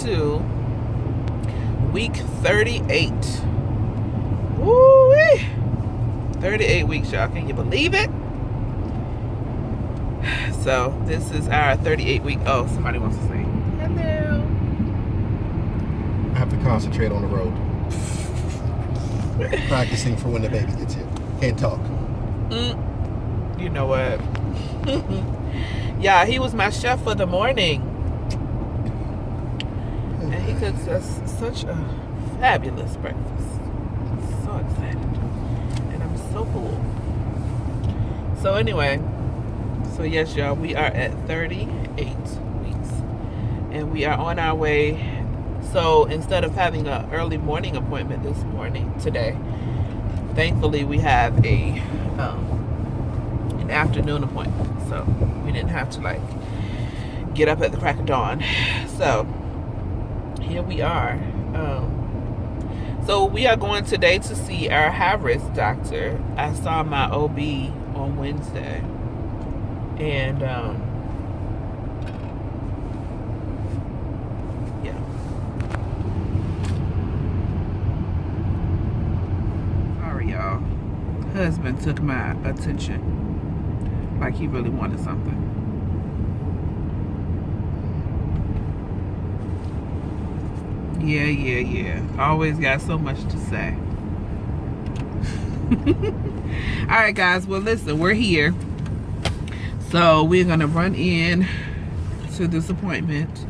to week 38. Woo-wee! 38 weeks, y'all. Can you believe it? So this is our 38 week. Oh, somebody wants to say hello. I have to concentrate on the road. Practicing for when the baby gets here. Can't talk. You know what? Yeah, he was my chef for the morning. And he cooks us such a fabulous breakfast. I'm so excited. And I'm so full. So anyway, so yes, y'all, we are at 38 weeks. And we are on our way. So instead of having an early morning appointment today, thankfully we have an afternoon appointment. So we didn't have to get up at the crack of dawn. So here we are. So we are going today to see our high-risk doctor. I saw my OB on Wednesday. And yeah. Sorry, y'all. Husband took my attention like he really wanted something. Yeah. Always got so much to say. All right, guys. Well, listen, we're here. So we're going to run in to this appointment.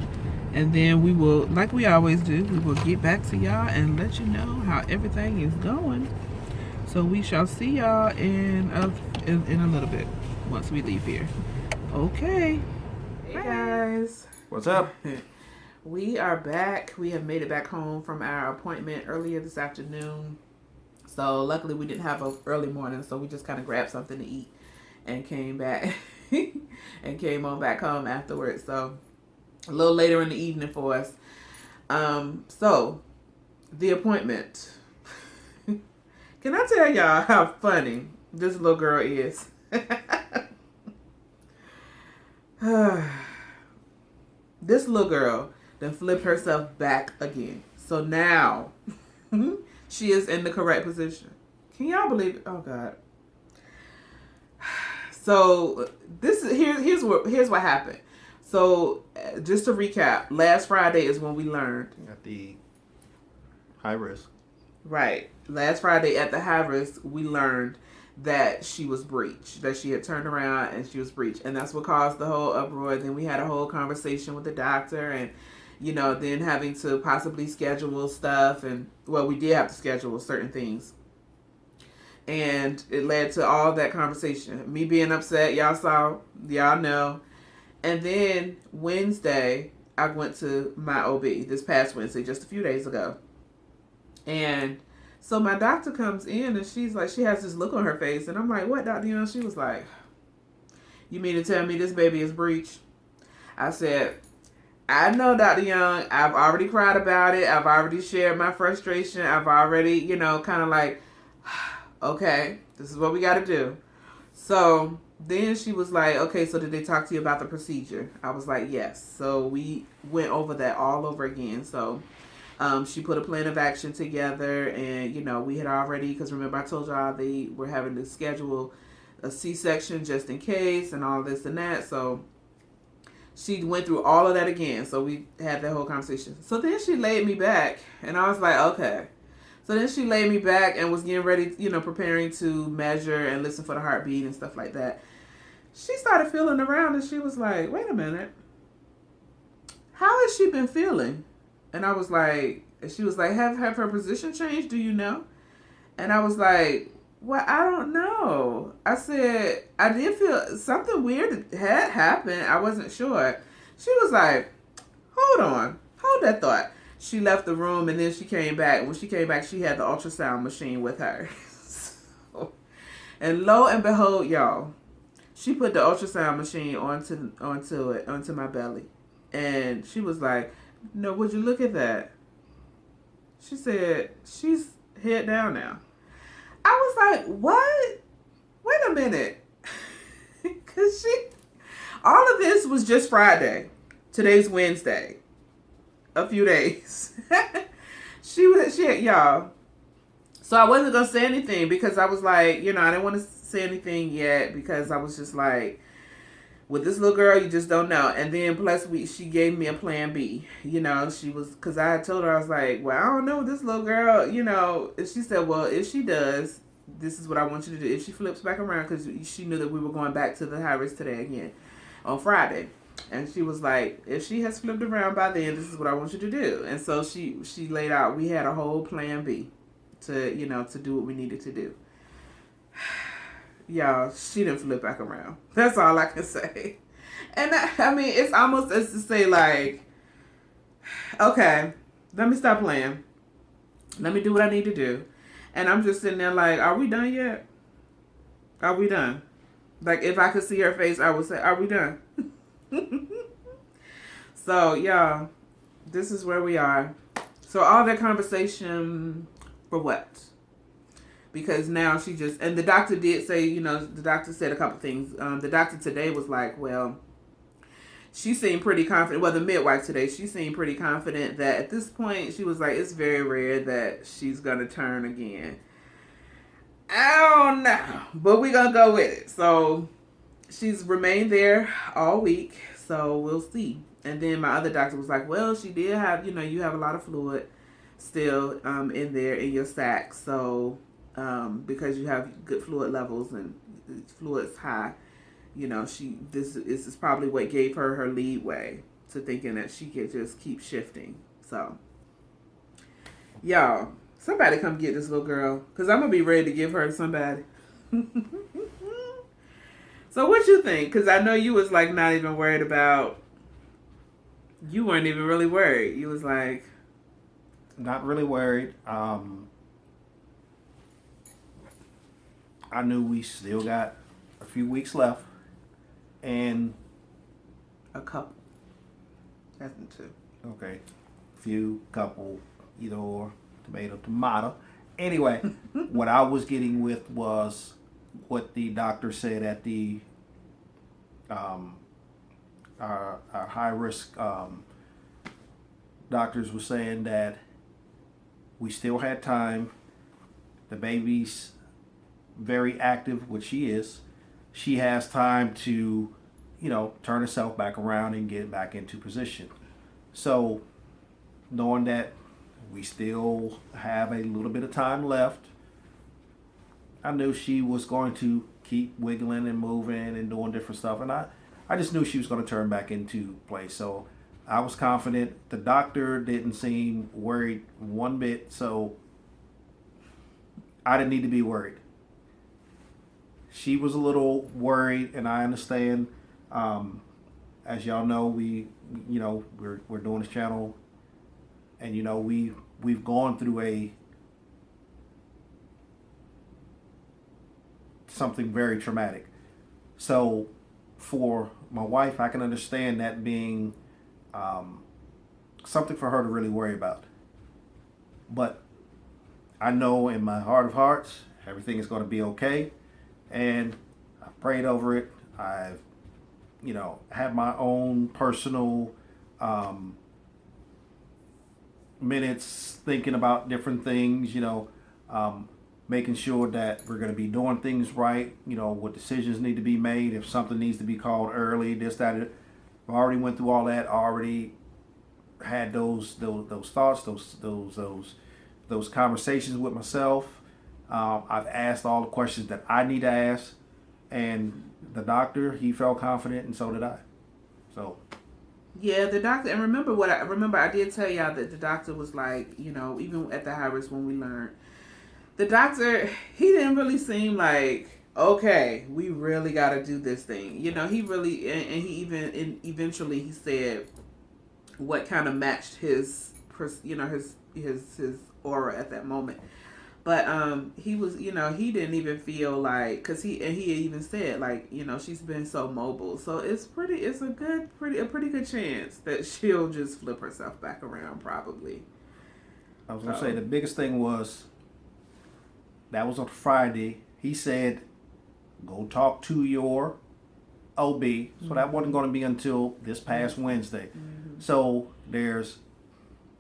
And then we will, like we always do, we will get back to y'all and let you know how everything is going. So we shall see y'all in a little bit once we leave here. Okay. Hey, guys. What's up? We are back. We have made it back home from our appointment earlier this afternoon. So luckily we didn't have an early morning, so we just kind of grabbed something to eat and came back and came on back home afterwards. So a little later in the evening for us. So the appointment. Can I tell y'all how funny this little girl is? This little girl then flipped herself back again. So now she is in the correct position. Can y'all believe it? Oh God. So here's what happened. So just to recap, last Friday is when we learned At the high risk. Right. Last Friday at the high risk, we learned that she was breached, that she had turned around and she was breached. And that's what caused the whole uproar. Then we had a whole conversation with the doctor and, then having to possibly schedule stuff. And, well, we did have to schedule certain things. And it led to all that conversation. Me being upset, y'all know. And then Wednesday, I went to my OB this past Wednesday, just a few days ago. And so my doctor comes in and she's like, she has this look on her face. And I'm like, what, Dr. Young? She was like, you mean to tell me this baby is breached? I said, I know, Dr. Young. I've already cried about it. I've already shared my frustration. I've already, kind of like, okay, this is what we got to do. So then she was like, okay, so did they talk to you about the procedure? I was like, yes. So we went over that all over again. So she put a plan of action together and, we had already, because remember I told y'all they were having to schedule a C-section just in case and all this and that. So she went through all of that again. So we had that whole conversation. So then she laid me back and I was like, okay. So then she laid me back and was getting ready, preparing to measure and listen for the heartbeat and stuff like that. She started feeling around and she was like, wait a minute. How has she been feeling? And I was like, she was like, have her position changed? Do you know? And I was like, well, I don't know. I said, I did feel something weird had happened. I wasn't sure. She was like, hold on. Hold that thought. She left the room and then she came back. When she came back, she had the ultrasound machine with her. And lo and behold, y'all, she put the ultrasound machine onto my belly. And she was like, no, would you look at that? She said, she's head down now. I was like, what? Wait a minute. Because all of this was just Friday. Today's Wednesday. a few days. she had, y'all. So I wasn't gonna say anything because I was like, you know, I didn't want to say anything yet because I was just like, with this little girl, you just don't know. And then plus, she gave me a plan B. You know, she was, because I had told her, I was like, well, I don't know, this little girl, you know. And she said, well, if she does, this is what I want you to do. If she flips back around, because she knew that we were going back to the high risk today again on Friday. And she was like, if she has flipped around by then, this is what I want you to do. And so she laid out, we had a whole plan B to, you know, to do what we needed to do. Y'all, she didn't flip back around. That's all I can say. And I mean, it's almost as to say like, okay, let me stop playing. Let me do what I need to do. And I'm just sitting there like, are we done yet? Are we done? Like, if I could see her face, I would say, are we done? So, y'all, this is where we are. So, all that conversation for what? Because now she just, and the doctor did say, you know, the doctor said a couple things. The doctor today was like, well, she seemed pretty confident. Well, the midwife today, she seemed pretty confident that at this point, she was like, it's very rare that she's going to turn again. I don't know, but we're going to go with it. So she's remained there all week, so we'll see. And then my other doctor was like, well, she did have, you know, you have a lot of fluid still in there in your sac. So because you have good fluid levels and fluid's high, you know, this is probably what gave her leeway to thinking that she could just keep shifting. So, y'all, somebody come get this little girl, because I'm going to be ready to give her to somebody. So what you think? Because I know you was like not even worried about, you weren't even really worried. You was like, not really worried. I knew we still got a few weeks left. And a couple. That's two. Okay. Few, couple, either or, tomato. Anyway, what I was getting with was what the doctor said at the our high risk doctors were saying that we still had time. The baby's very active, which she is. She has time to, you know, turn herself back around and get back into position. So, knowing that we still have a little bit of time left, I knew she was going to keep wiggling and moving and doing different stuff. And I just knew she was going to turn back into place. So, I was confident. The doctor didn't seem worried one bit. So, I didn't need to be worried. She was a little worried, and I understand. As y'all know, we're doing this channel, and you know we've gone through something very traumatic. So for my wife, I can understand that being something for her to really worry about. But I know in my heart of hearts, everything is going to be okay. And I prayed over it. I've, had my own personal minutes thinking about different things, making sure that we're going to be doing things right, what decisions need to be made, if something needs to be called early, this, that. I already went through all that. I already had those thoughts, those conversations with myself. I've asked all the questions that I need to ask, and the doctor, he felt confident, and so did I. So, yeah, the doctor, and remember I did tell y'all that the doctor was like, even at the high risk when we learned, the doctor, he didn't really seem like, okay, we really got to do this thing. He really, and he even, eventually he said what kind of matched his aura at that moment. But he was, he didn't even feel like, cause he even said like, she's been so mobile, so it's a pretty good chance that she'll just flip herself back around probably. I was gonna say the biggest thing was that was on Friday. He said, "Go talk to your OB." So that wasn't going to be until this past Wednesday. Mm-hmm. So there's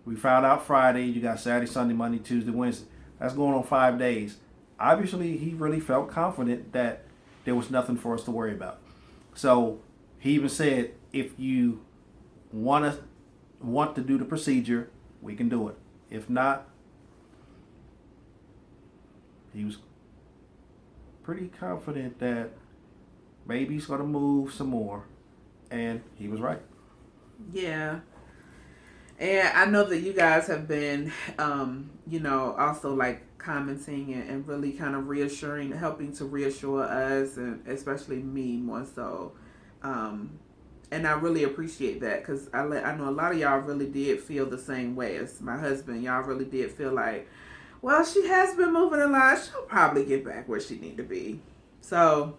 We found out Friday. You got Saturday, Sunday, Monday, Tuesday, Wednesday. That's going on 5 days. Obviously, he really felt confident that there was nothing for us to worry about. So he even said, if you want to do the procedure, we can do it. If not, he was pretty confident that maybe he's going to move some more. And he was right. Yeah. And I know that you guys have been, also like commenting and really kind of reassuring, helping to reassure us, and especially me more so. And I really appreciate that because I know a lot of y'all really did feel the same way as my husband. Y'all really did feel like, well, she has been moving a lot. She'll probably get back where she need to be. So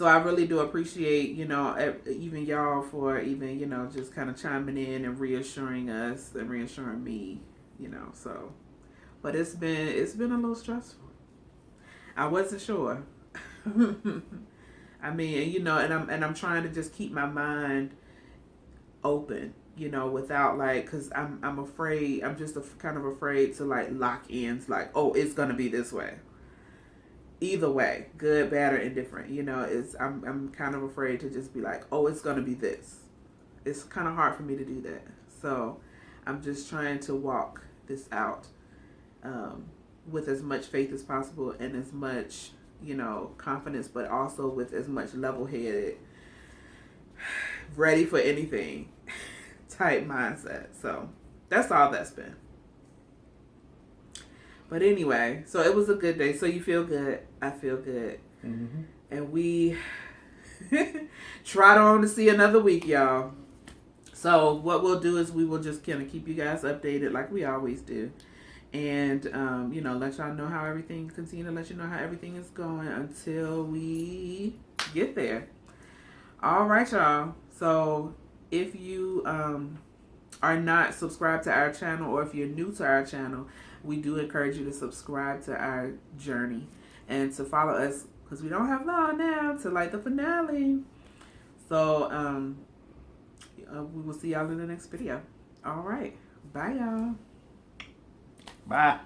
I really do appreciate, even y'all for even, just kind of chiming in and reassuring us and reassuring me, so. But it's been a little stressful. I wasn't sure. I mean, and I'm trying to just keep my mind open, without like, cause I'm afraid, I'm just kind of afraid to like lock in, like, oh, it's going to be this way. Either way, good, bad, or indifferent, I'm kind of afraid to just be like, oh, it's going to be this. It's kind of hard for me to do that. So I'm just trying to walk this out with as much faith as possible and as much, confidence, but also with as much level-headed, ready for anything type mindset. So that's all that's been. But anyway, so it was a good day. So you feel good. I feel good. Mm-hmm. And we trot on to see another week, y'all. So what we'll do is we will just kind of keep you guys updated like we always do. And, let y'all know how everything, continue to let you know how everything is going until we get there. All right, y'all. So if you are not subscribed to our channel, or if you're new to our channel, we do encourage you to subscribe to our journey and to follow us because we don't have long now to like the finale. So we will see y'all in the next video. All right. Bye, y'all. Bye.